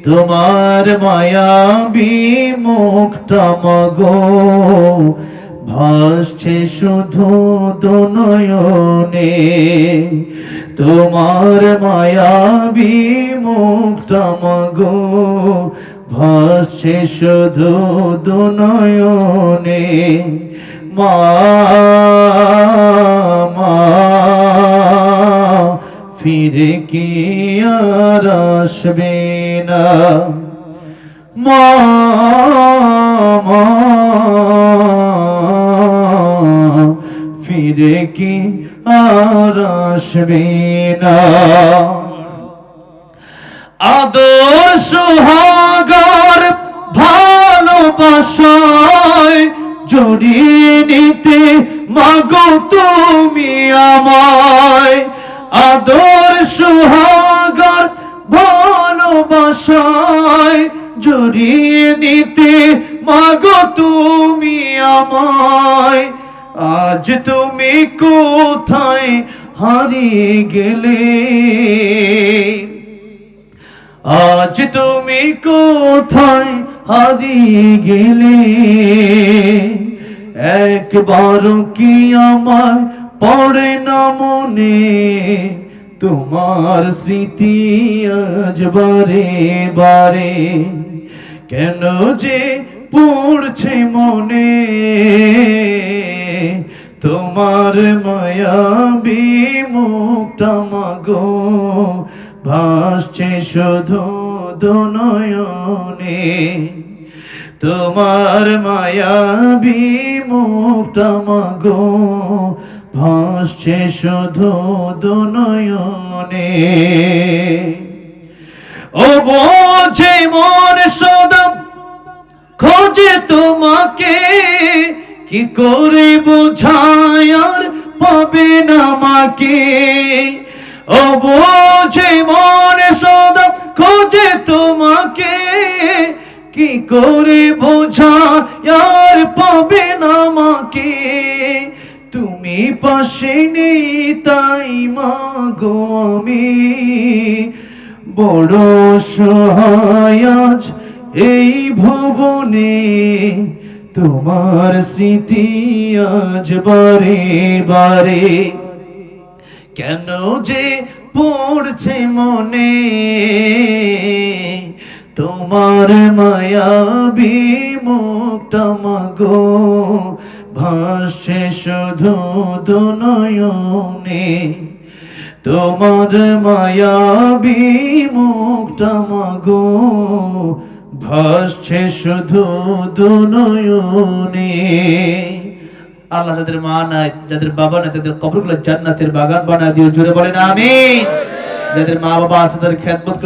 তোমার মায়াবী মুখটা মাগো ভাসছে শুধু দুনয়নে। তোমার মায়াবী মুখটা মাগো ভাসছে শুধু দুনয়নে। মা মা ফিরে কি আর আসবে না। মা মা ফিরে কি আর আসবে না। আদর সোহাগার ভালোবাসায় জড়িয়ে নিতে মাগো তুমি আমায়। আদর সোহাগার ভালোবাসায় জড়িয়ে নিতে মাগো তুমি আমায়। আজ তুমি কোথায় হারিয়ে গেলে, আজ তুমি কোথায় হারিয়ে গেলে। একবার কি আমার পড়ে না মনে তোমার স্মৃতি আজ বারে বারে। কেন যে পড়ছে মনে তোমার মায়াবী মুখটা মাগো ভাসছে শুধু দুনয়নে। তোমার মায়াবী মুখটা মাগো ভাসছে শুধু দুনয়নে। ও বোঝে মন সদা খোঁজে তোমাকে, কি করে বোঝায় আর পাবে না মাকে। ও বোঝে মন সদা খোঁজে তোমাকে, কি করে বোঝায় আর পাবে না মাকে। তুমি পাশে নেই তাই মাগো আমি বড় সহায় আজ এই ভুবনে। তোমার স্মৃতি আজ বারে বারে কেন যে পড়ছে মনে। তোমার মায়াবী মুখটা মাগো ভাসছে শুধু দুনয়নে। তোমার মায়াবী মুখটা মাগো ভাসছে শুধু দুনয়নে। আল্লাহ যাদের মা নাই, যাদের বাবা নাই, তাদের কবরগুলো জান্নাতের বাগান বানায় দিও। জোরে বলেন আমিন। যাদের মা বাবা আছে তাদের খেদমত